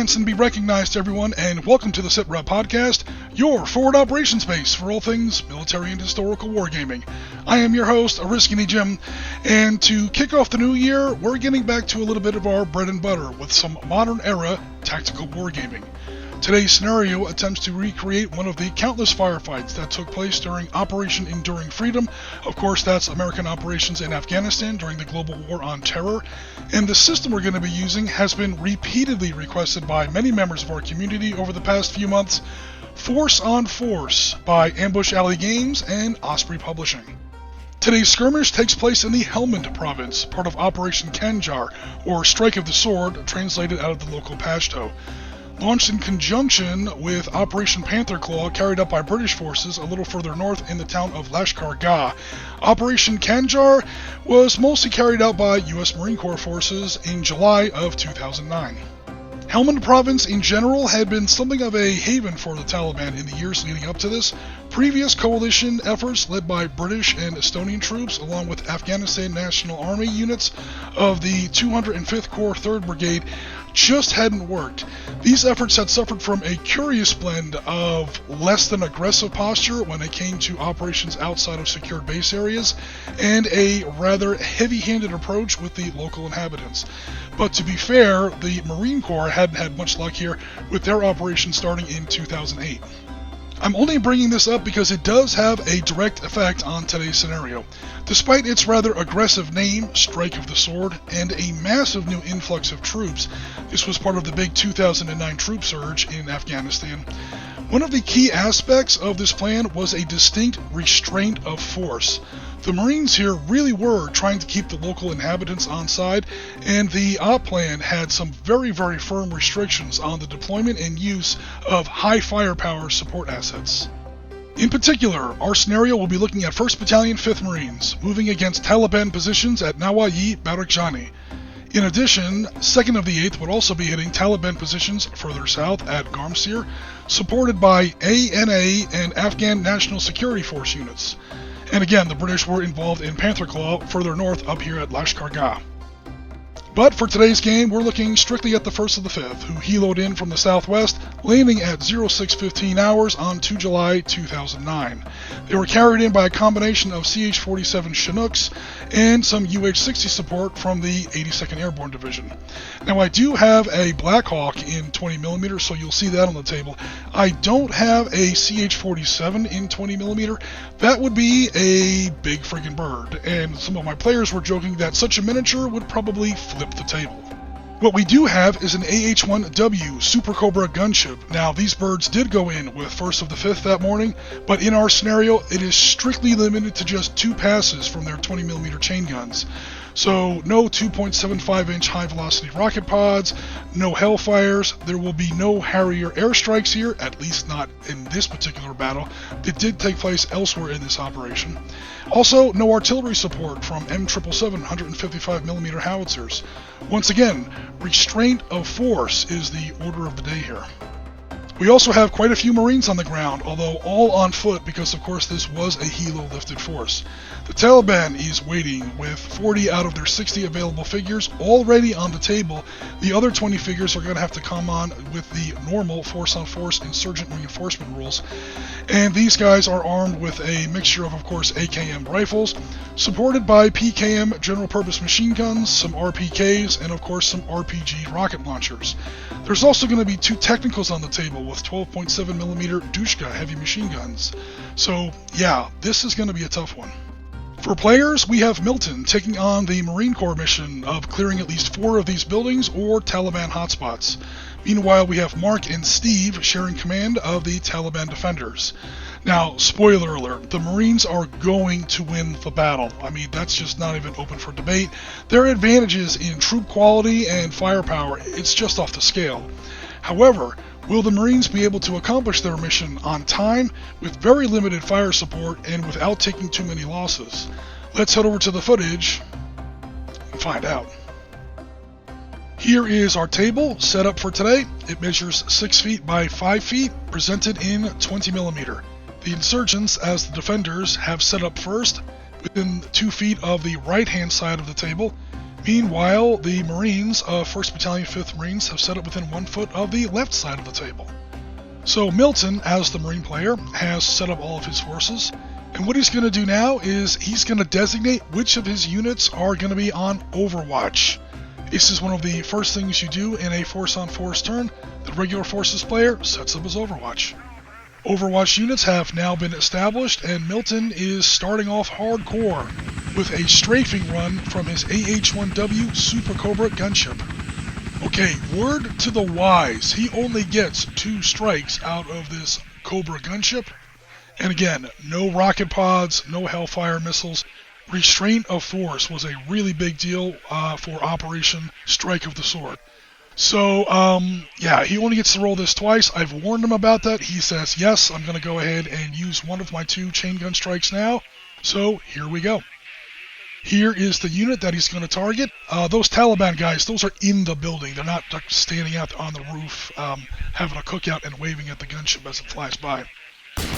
once and be recognized, everyone, and welcome to the Sitrep Podcast, your forward operations base for all things military and historical wargaming. I am your host, Ariskini Jim, and to kick off the new year, we're getting back to a little bit of our bread and butter with some modern-era tactical wargaming. Today's scenario attempts to recreate one of the countless firefights that took place during Operation Enduring Freedom. Of course, that's American operations in Afghanistan during the global war on terror. And the system we're going to be using has been repeatedly requested by many members of our community over the past few months. Force on Force by Ambush Alley Games and Osprey Publishing. Today's skirmish takes place in the Helmand Province, part of Operation Khanjar, or Strike of the Sword, translated out of the local Pashto. Launched in conjunction with Operation Panther Claw, carried out by British forces a little further north in the town of Lashkar Gah. Operation Khanjar was mostly carried out by U.S. Marine Corps forces in July of 2009. Helmand Province in general had been something of a haven for the Taliban in the years leading up to this. Previous coalition efforts led by British and Estonian troops along with Afghanistan National Army units of the 205th Corps 3rd Brigade just hadn't worked. These efforts had suffered from a curious blend of less than aggressive posture when it came to operations outside of secured base areas, and a rather heavy-handed approach with the local inhabitants. But to be fair, the Marine Corps hadn't had much luck here with their operation starting in 2008. I'm only bringing this up because it does have a direct effect on today's scenario. Despite its rather aggressive name, Strike of the Sword, and a massive new influx of troops, this was part of the big 2009 troop surge in Afghanistan. One of the key aspects of this plan was a distinct restraint of force. The Marines here really were trying to keep the local inhabitants on side, and the op plan had some very, very firm restrictions on the deployment and use of high firepower support assets. In particular, our scenario will be looking at 1st Battalion 5th Marines, moving against Taliban positions at Nawa-i-Barakza'i. In addition, 2nd of the 8th would also be hitting Taliban positions further south at Garmsir, supported by ANA and Afghan National Security Force units. And again, the British were involved in Panther Claw further north up here at Lashkar Gah. But for today's game, we're looking strictly at the 1st of the 5th, who heloed in from the southwest, landing at 0615 hours on 2 July 2009. They were carried in by a combination of CH-47 Chinooks and some UH-60 support from the 82nd Airborne Division. Now, I do have a Black Hawk in 20mm, so you'll see that on the table. I don't have a CH-47 in 20mm. That would be a big friggin' bird, and some of my players were joking that such a miniature would probably flip the table. What we do have is an AH-1W Super Cobra gunship. Now, these birds did go in with 1st of the 5th that morning, but in our scenario, it is strictly limited to just 2 passes from their 20mm chain guns. So, no 2.75-inch high-velocity rocket pods, no Hellfires, there will be no Harrier airstrikes here, at least not in this particular battle. It did take place elsewhere in this operation. Also, no artillery support from M777 155mm howitzers. Once again, restraint of force is the order of the day here. We also have quite a few Marines on the ground, although all on foot because of course this was a helo-lifted force. The Taliban is waiting with 40 out of their 60 available figures already on the table. The other 20 figures are going to have to come on with the normal force-on-force insurgent reinforcement rules. And these guys are armed with a mixture of course, AKM rifles, supported by PKM general-purpose machine guns, some RPKs, and of course some RPG rocket launchers. There's also going to be 2 technicals on the table with 12.7mm Dushka heavy machine guns. So yeah, this is going to be a tough one. For players, we have Milton taking on the Marine Corps mission of clearing at least 4 of these buildings or Taliban hotspots. Meanwhile, we have Mark and Steve sharing command of the Taliban defenders. Now, spoiler alert, the Marines are going to win the battle. I mean, that's just not even open for debate. Their advantages in troop quality and firepower, it's just off the scale. However, will the Marines be able to accomplish their mission on time, with very limited fire support, and without taking too many losses? Let's head over to the footage and find out. Here is our table set up for today. It measures 6 feet by 5 feet, presented in 20mm. The insurgents, as the defenders, have set up first, within 2 feet of the right-hand side of the table, Meanwhile, the Marines of 1st Battalion, 5th Marines have set up within 1 foot of the left side of the table. So Milton, as the Marine player, has set up all of his forces, and what he's going to do now is he's going to designate which of his units are going to be on Overwatch. This is one of the first things you do in a force-on-force turn. The regular forces player sets up his Overwatch. Overwatch units have now been established, and Milton is starting off hardcore with a strafing run from his AH-1W Super Cobra gunship. Okay, word to the wise, he only gets 2 strikes out of this Cobra gunship. And again, no rocket pods, no Hellfire missiles. Restraint of force was a really big deal for Operation Strike of the Sword. So, yeah, he only gets to roll this twice. I've warned him about that. He says, yes, I'm going to go ahead and use one of my 2 chain gun strikes now. So, here we go. Here is the unit that he's going to target. Those Taliban guys, those are in the building. They're not standing out on the roof, having a cookout and waving at the gunship as it flies by.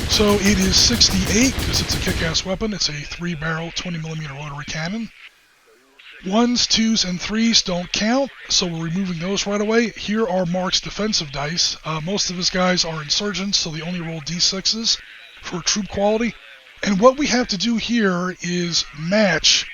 So it is 68, because it's a kick-ass weapon. It's a 3-barrel, 20mm rotary cannon. 1s, 2s, and 3s don't count, so we're removing those right away. Here are Mark's defensive dice. Most of his guys are insurgents, so they only roll d6s for troop quality. And what we have to do here is match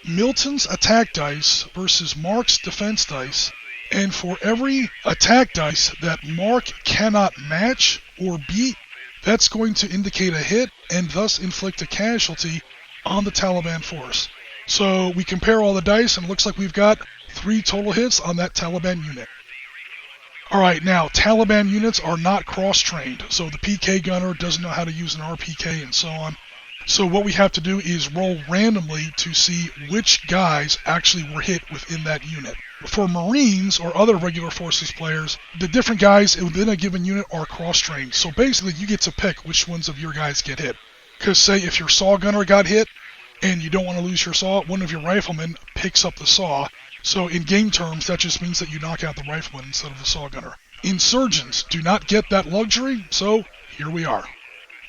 Milton's attack dice versus Mark's defense dice. And for every attack dice that Mark cannot match or beat, that's going to indicate a hit and thus inflict a casualty on the Taliban force. So we compare all the dice and it looks like we've got 3 total hits on that Taliban unit. Alright, now Taliban units are not cross-trained, so the PK gunner doesn't know how to use an RPK and so on. So what we have to do is roll randomly to see which guys actually were hit within that unit. For Marines or other regular forces players, the different guys within a given unit are cross-trained. So basically you get to pick which ones of your guys get hit. Because say if your saw gunner got hit and you don't want to lose your saw, one of your riflemen picks up the saw. So in game terms, that just means that you knock out the rifleman instead of the saw gunner. Insurgents do not get that luxury, so here we are.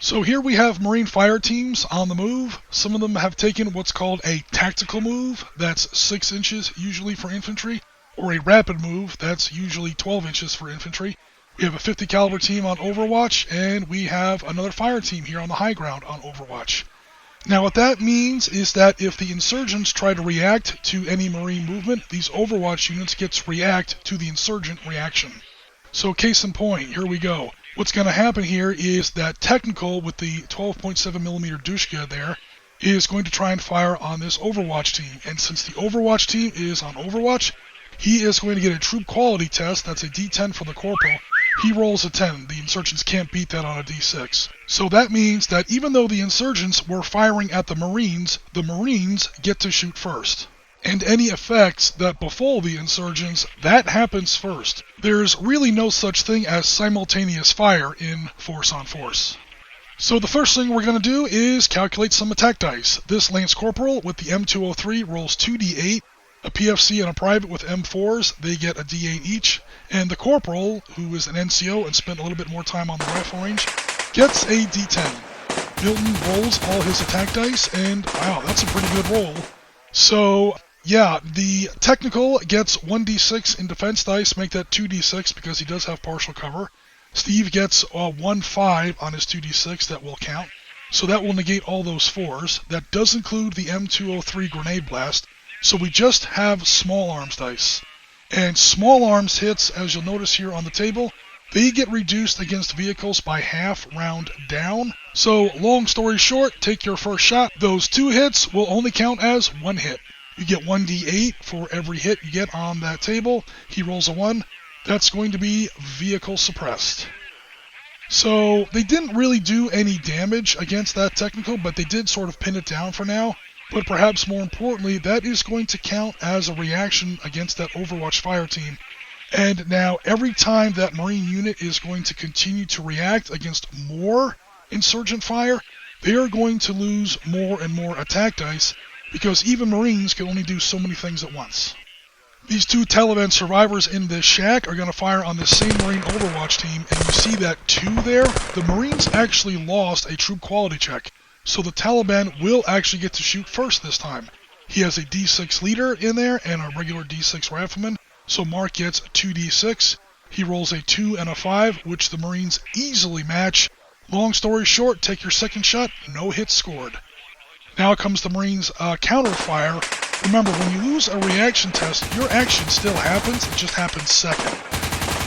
So here we have Marine fire teams on the move. Some of them have taken what's called a tactical move, that's 6 inches usually for infantry, or a rapid move, that's usually 12 inches for infantry. We have a 50 caliber team on Overwatch, and we have another fire team here on the high ground on Overwatch. Now what that means is that if the insurgents try to react to any Marine movement, these Overwatch units get to react to the insurgent reaction. So case in point, here we go. What's going to happen here is that Technical with the 12.7mm Dushka there is going to try and fire on this Overwatch team. And since the Overwatch team is on Overwatch, he is going to get a troop quality test. That's a D10 for the corporal. He rolls a 10. The insurgents can't beat that on a D6. So that means that even though the insurgents were firing at the Marines get to shoot first. And any effects that befall the insurgents, that happens first. There's really no such thing as simultaneous fire in force-on-force. So the first thing we're going to do is calculate some attack dice. This Lance Corporal with the M203 rolls 2d8. A PFC and a private with M4s, they get a d8 each. And the Corporal, who is an NCO and spent a little bit more time on the rifle range, gets a d10. Milton rolls all his attack dice, and wow, that's a pretty good roll. So yeah, the Technical gets 1d6 in defense dice, make that 2d6 because he does have partial cover. Steve gets 1-5 on his 2d6, that will count. So that will negate all those 4s. That does include the M203 grenade blast. So we just have small arms dice. And small arms hits, as you'll notice here on the table, they get reduced against vehicles by half round down. So long story short, take your first shot. Those 2 hits will only count as 1 hit. You get 1d8 for every hit you get on that table. He rolls a 1. That's going to be vehicle suppressed. So they didn't really do any damage against that Technical, but they did sort of pin it down for now. But perhaps more importantly, that is going to count as a reaction against that Overwatch fire team. And now every time that Marine unit is going to continue to react against more insurgent fire, they are going to lose more and more attack dice, because even Marines can only do so many things at once. These 2 Taliban survivors in this shack are going to fire on the same Marine Overwatch team, and you see that 2 there? The Marines actually lost a troop quality check, so the Taliban will actually get to shoot first this time. He has a D6 leader in there and a regular D6 rifleman. So Mark gets 2d6. He rolls a 2 and a 5, which the Marines easily match. Long story short, take your second shot, no hits scored. Now comes the Marines' counter fire. Remember, when you lose a reaction test, your action still happens, it just happens second.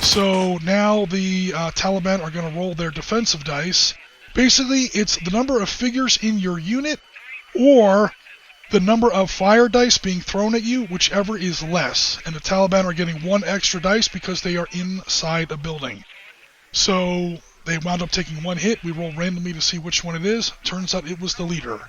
So now the Taliban are going to roll their defensive dice. Basically, it's the number of figures in your unit or the number of fire dice being thrown at you, whichever is less. And the Taliban are getting 1 extra dice because they are inside a building. So they wound up taking 1 hit. We roll randomly to see which one it is. Turns out it was the leader.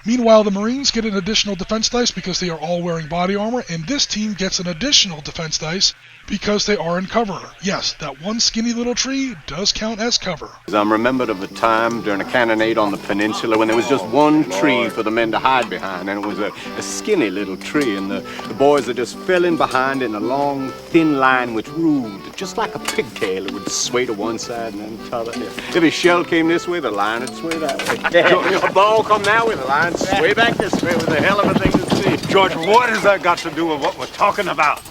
Meanwhile, the Marines get an additional defense dice because they are all wearing body armor, and this team gets an additional defense dice because they are in cover. Yes, that one skinny little tree does count as cover. I'm remembered of a time during a cannonade on the peninsula when there was just one tree for the men to hide behind, and it was a skinny little tree, and the boys that just fell in behind in a long, thin line which ruled, just like a pigtail. It would sway to one side and then to the other. If a shell came this way, the line would sway that way. A ball come that way, the line sway back this way. It was a hell of a thing to see. George, what has that got to do with what we're talking about?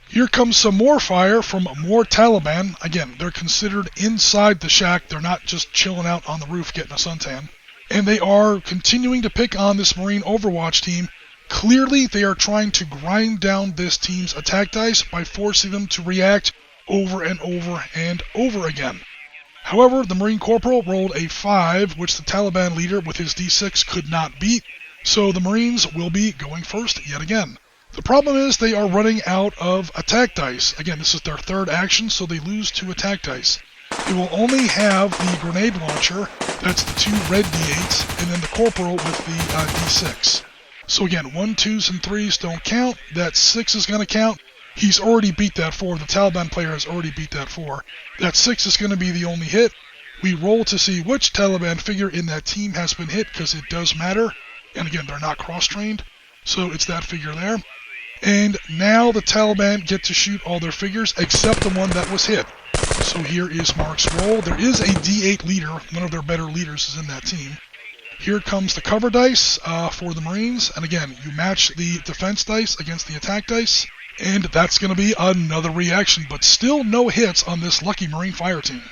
Here comes some more fire from more Taliban. Again, they're considered inside the shack. They're not just chilling out on the roof getting a suntan. And they are continuing to pick on this Marine Overwatch team. Clearly, they are trying to grind down this team's attack dice by forcing them to react over and over and over again. However, the Marine Corporal rolled a 5, which the Taliban leader with his D6 could not beat. So the Marines will be going first yet again. The problem is they are running out of attack dice. Again, this is their 3rd action, so they lose 2 attack dice. They will only have the grenade launcher, that's the 2 red D8s, and then the corporal with the D6. So again, 1, 2s, and 3s don't count. That 6 is going to count. He's already beat that 4. The Taliban player has already beat that 4. That 6 is going to be the only hit. We roll to see which Taliban figure in that team has been hit, because it does matter. And again, they're not cross-trained, so it's that figure there. And now the Taliban get to shoot all their figures except the one that was hit. So here is Mark's roll. There is a D8 leader. One of their better leaders is in that team. Here comes the cover dice for the Marines. And again, you match the defense dice against the attack dice. And that's going to be another reaction, but still no hits on this lucky Marine fire team.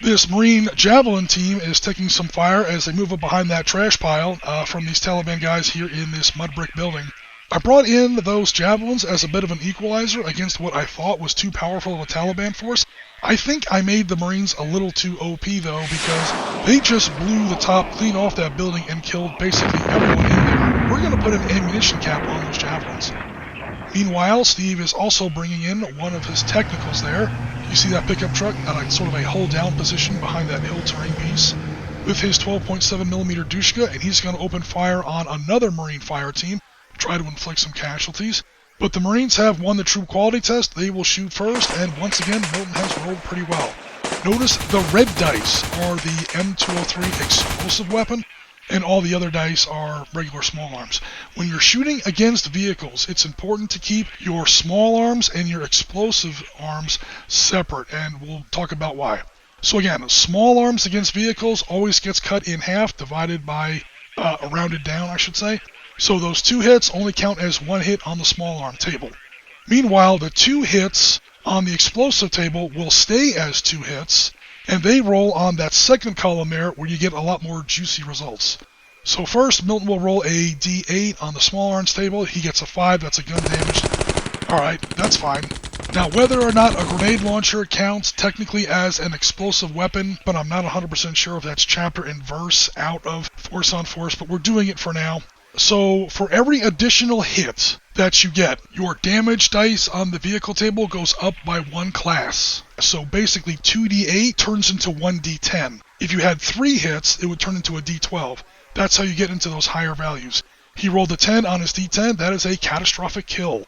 This Marine Javelin team is taking some fire as they move up behind that trash pile from these Taliban guys here in this mud brick building. I brought in those javelins as a bit of an equalizer against what I thought was too powerful of a Taliban force. I think I made the Marines a little too OP though, because they just blew the top clean off that building and killed basically everyone in there. We're going to put an ammunition cap on those javelins. Meanwhile, Steve is also bringing in one of his technicals there. You see that pickup truck at sort of a hold down position behind that hill terrain piece with his 12.7mm Dushka, and he's going to open fire on another Marine fire team, try to inflict some casualties. But the Marines have won the troop quality test. They will shoot first, and once again, Milton has rolled pretty well. Notice the red dice are the M203 explosive weapon, and all the other dice are regular small arms. When you're shooting against vehicles, it's important to keep your small arms and your explosive arms separate, and we'll talk about why. So again, small arms against vehicles always gets cut in half, divided by, rounded down, I should say. So those 2 hits only count as 1 hit on the small arm table. Meanwhile, the 2 hits on the explosive table will stay as 2 hits, and they roll on that second column there where you get a lot more juicy results. So first, Milton will roll a D8 on the small arms table. He gets a 5, that's a gun damage. Alright, that's fine. Now, whether or not a grenade launcher counts technically as an explosive weapon, but I'm not 100% sure if that's chapter and verse out of Force on Force, but we're doing it for now. So, for every additional hit that you get, your damage dice on the vehicle table goes up by 1 class. So basically 2d8 turns into 1d10. If you had 3 hits, it would turn into a d12. That's how you get into those higher values. He rolled a 10 on his d10. That is a catastrophic kill.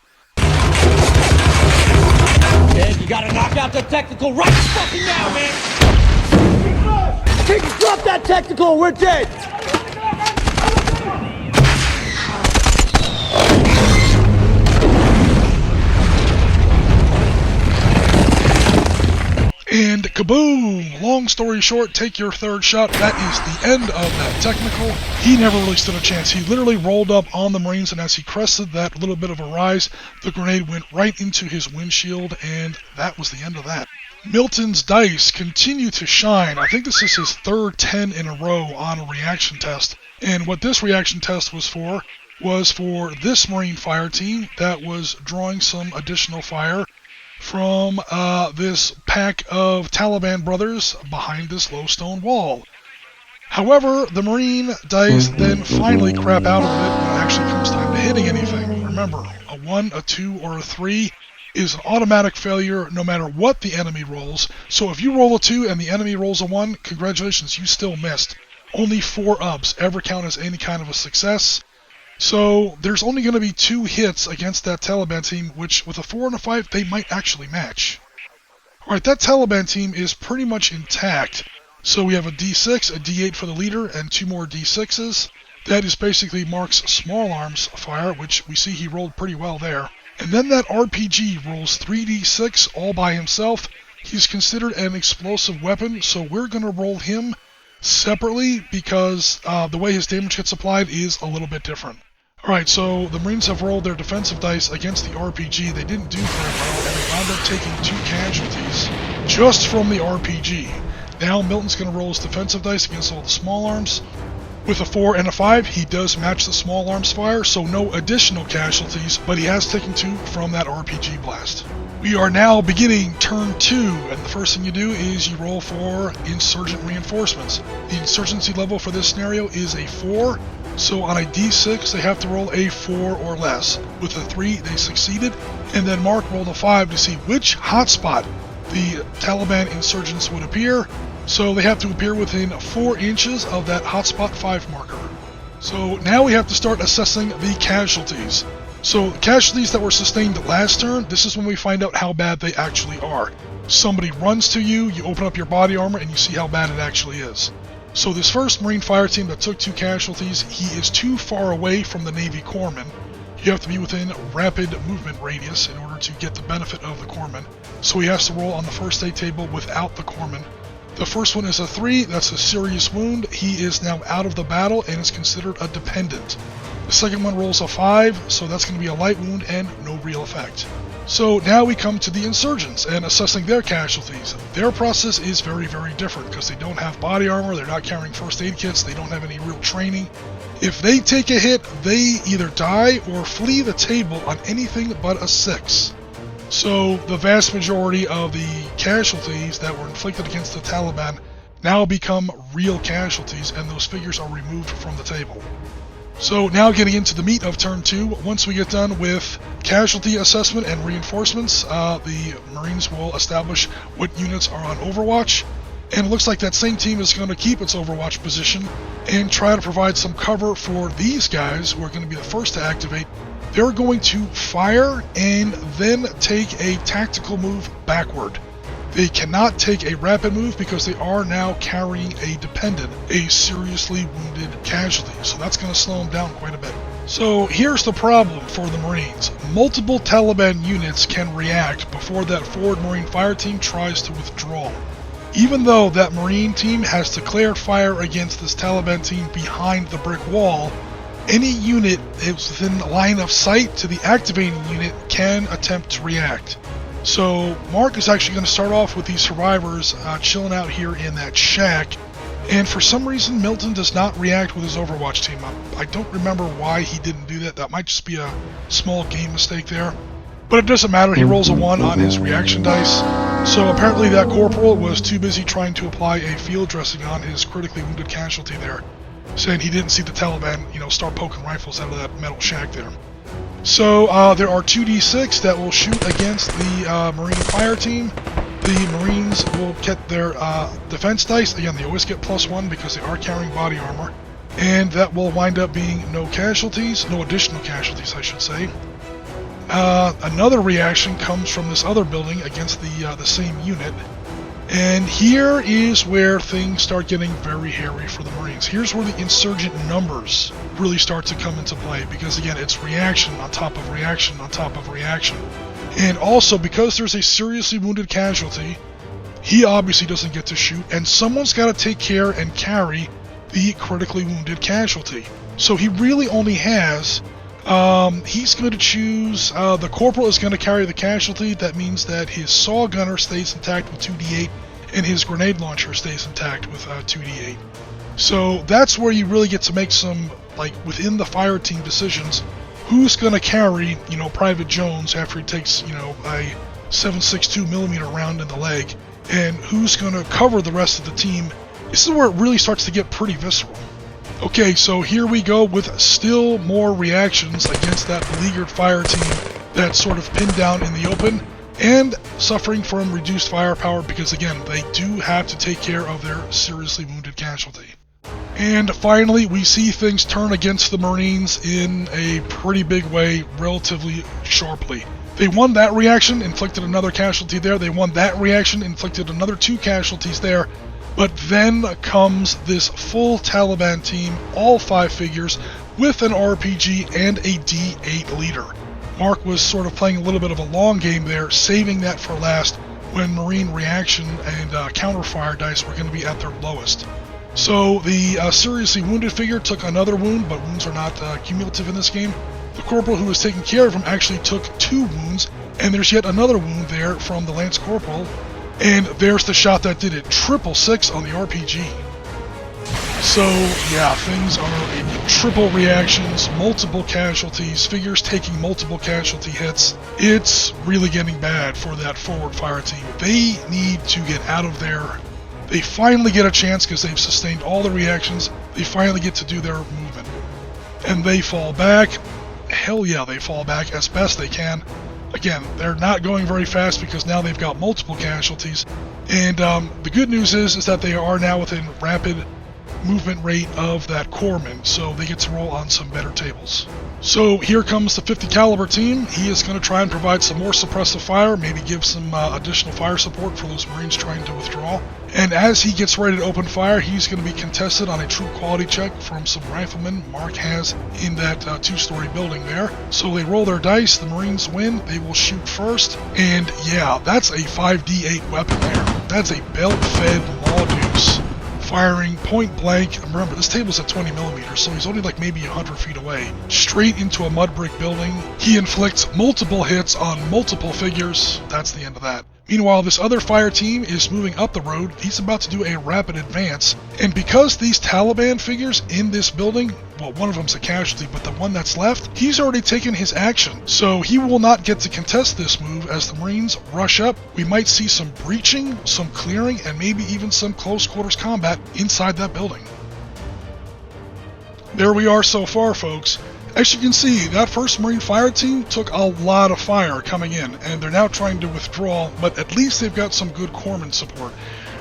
Ed, you gotta knock out the technical right fucking now, man! Take drop that technical, we're dead! And kaboom! Long story short, take your third shot. That is the end of that technical. He never really stood a chance. He literally rolled up on the Marines, and as he crested that little bit of a rise, the grenade went right into his windshield, and that was the end of that. Milton's dice continue to shine. I think this is his third 10 in a row on a reaction test. And what this reaction test was for this Marine fire team that was drawing some additional fire from this pack of Taliban brothers behind this low stone wall. However, the Marine dice then finally crap out of it when it actually comes time to hitting anything. Remember, a 1, a 2, or a 3 is an automatic failure no matter what the enemy rolls. So if you roll a 2 and the enemy rolls a 1, congratulations, you still missed. Only 4 ups ever count as any kind of a success. So there's only going to be 2 hits against that Taliban team, which with a 4 and a 5, they might actually match. Alright, that Taliban team is pretty much intact. So we have a D6, a D8 for the leader, and 2 more D6s. That is basically Mark's small arms fire, which we see he rolled pretty well there. And then that RPG rolls 3d6 all by himself. He's considered an explosive weapon, so we're going to roll him separately because the way his damage gets applied is a little bit different. Alright, so the Marines have rolled their defensive dice against the RPG. They didn't do very well, and they wound up taking 2 casualties just from the RPG. Now Milton's going to roll his defensive dice against all the small arms. With a 4 and a 5, he does match the small arms fire, so no additional casualties, but he has taken 2 from that RPG blast. We are now beginning turn 2, and the first thing you do is you roll for insurgent reinforcements. The insurgency level for this scenario is a 4, so on a D6 they have to roll a 4 or less. With a 3 they succeeded, and then Mark rolled a 5 to see which hotspot the Taliban insurgents would appear. So they have to appear within 4 inches of that hotspot 5 marker. So now we have to start assessing the casualties. So casualties that were sustained last turn, this is when we find out how bad they actually are. Somebody runs to you, you open up your body armor, and you see how bad it actually is. So this first Marine fire team that took 2 casualties, he is too far away from the Navy corpsman. You have to be within rapid movement radius in order to get the benefit of the corpsman. So he has to roll on the first aid table without the corpsman. The first one is a 3, that's a serious wound. He is now out of the battle and is considered a dependent. The second one rolls a 5, so that's going to be a light wound and no real effect. So now we come to the insurgents and assessing their casualties. Their process is very, very different because they don't have body armor, they're not carrying first aid kits, they don't have any real training. If they take a hit, they either die or flee the table on anything but a 6. So the vast majority of the casualties that were inflicted against the Taliban now become real casualties, and those figures are removed from the table. So now getting into the meat of turn 2, once we get done with casualty assessment and reinforcements, the Marines will establish what units are on Overwatch, and it looks like that same team is going to keep its Overwatch position and try to provide some cover for these guys who are going to be the first to activate. They're going to fire and then take a tactical move backward. They cannot take a rapid move because they are now carrying a dependent, a seriously wounded casualty, so that's going to slow them down quite a bit. So here's the problem for the Marines. Multiple Taliban units can react before that forward Marine fire team tries to withdraw. Even though that Marine team has declared fire against this Taliban team behind the brick wall, any unit that's within line of sight to the activating unit can attempt to react. So Mark is actually going to start off with these survivors chilling out here in that shack, and for some reason Milton does not react with his Overwatch team. I don't remember why he didn't do that. That might just be a small game mistake there. But it doesn't matter, he rolls a 1 on his reaction dice. So apparently that corporal was too busy trying to apply a field dressing on his critically wounded casualty there, saying he didn't see the Taliban, start poking rifles out of that metal shack there. So there are 2d6 that will shoot against the Marine fire team. The Marines will get their defense dice. Again, they always get +1 because they are carrying body armor. And that will wind up being no casualties, no additional casualties, I should say. Another reaction comes from this other building against the same unit. And here is where things start getting very hairy for the Marines. Here's where the insurgent numbers really start to come into play, because again, it's reaction on top of reaction on top of reaction. And also, because there's a seriously wounded casualty, he obviously doesn't get to shoot, and someone's got to take care and carry the critically wounded casualty. So he really only has, he's going to choose, the corporal is going to carry the casualty. That means that his saw gunner stays intact with 2d8, and his grenade launcher stays intact with 2d8. So that's where you really get to make some, like, within the fire team decisions. Who's going to carry, Private Jones after he takes, a 7.62 millimeter round in the leg, and who's going to cover the rest of the team. This is where it really starts to get pretty visceral. Okay, so here we go with still more reactions against that beleaguered fire team that's sort of pinned down in the open and suffering from reduced firepower because, again, they do have to take care of their seriously wounded casualty. And finally, we see things turn against the Marines in a pretty big way, relatively sharply. They won that reaction, inflicted another casualty there. They won that reaction, inflicted another 2 casualties there. But then comes this full Taliban team, all 5 figures, with an RPG and a D8 leader. Mark was sort of playing a little bit of a long game there, saving that for last when Marine reaction and counterfire dice were going to be at their lowest. So the seriously wounded figure took another wound, but wounds are not cumulative in this game. The corporal who was taking care of him actually took 2 wounds, and there's yet another wound there from the lance corporal, and there's the shot that did it, 666 on the RPG. So yeah, things are triple reactions, multiple casualties, figures taking multiple casualty hits. It's really getting bad for that forward fire team. They need to get out of there. They finally get a chance because they've sustained all the reactions. They finally get to do their movement. And they fall back. Hell yeah, they fall back as best they can. Again, they're not going very fast because now they've got multiple casualties. And the good news is that they are now within rapid movement rate of that corpsman, so they get to roll on some better tables. So here comes the 50 caliber team. He is going to try and provide some more suppressive fire, maybe give some additional fire support for those Marines trying to withdraw. And as he gets ready to open fire, he's going to be contested on a true quality check from some riflemen Mark has in that 2-story building there. So they roll their dice, the Marines win, they will shoot first, and yeah, that's a 5d8 weapon there. That's a belt-fed law deuce. Firing point blank. Remember, this table's at 20 millimeters, so he's only like maybe 100 feet away. Straight into a mud brick building. He inflicts multiple hits on multiple figures. That's the end of that. Meanwhile, this other fire team is moving up the road. He's about to do a rapid advance. And because these Taliban figures in this building, well, one of them's a casualty, but the one that's left, he's already taken his action. So he will not get to contest this move as the Marines rush up. We might see some breaching, some clearing, and maybe even some close quarters combat inside that building. There we are so far, folks. As you can see, that first Marine fire team took a lot of fire coming in, and they're now trying to withdraw, but at least they've got some good corpsman support.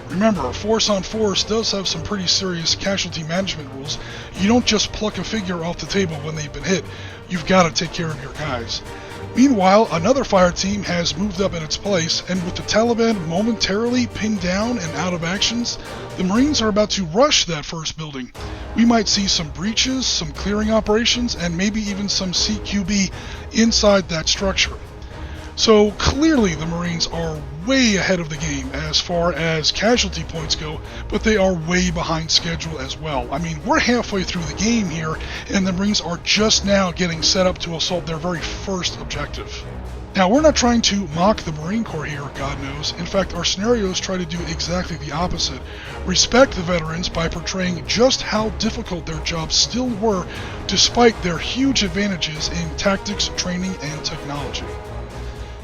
Remember, force on force does have some pretty serious casualty management rules. You don't just pluck a figure off the table when they've been hit. You've got to take care of your guys. Meanwhile, another fire team has moved up in its place, and with the Taliban momentarily pinned down and out of actions, the Marines are about to rush that first building. We might see some breaches, some clearing operations, and maybe even some CQB inside that structure. So clearly the Marines are way ahead of the game as far as casualty points go, but they are way behind schedule as well. I mean, we're halfway through the game here, and the Marines are just now getting set up to assault their very first objective. Now, we're not trying to mock the Marine Corps here, God knows. In fact, our scenarios try to do exactly the opposite. Respect the veterans by portraying just how difficult their jobs still were despite their huge advantages in tactics, training, and technology.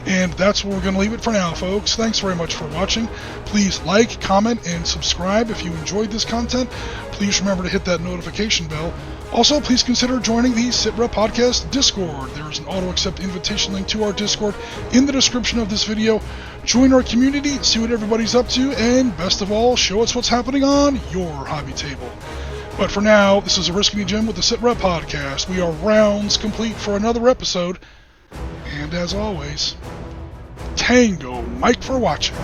And that's where we're going to leave it for now, folks. Thanks very much for watching. Please like, comment, and subscribe if you enjoyed this content. Please remember to hit that notification bell. Also, please consider joining the Sitrep Podcast Discord. There's an auto-accept invitation link to our Discord in the description of this video. Join our community, see what everybody's up to, and best of all, show us what's happening on your hobby table. But for now, this is Risky Jim with the Sitrep Podcast. We are rounds complete for another episode. And as always, Tango Mike for watching.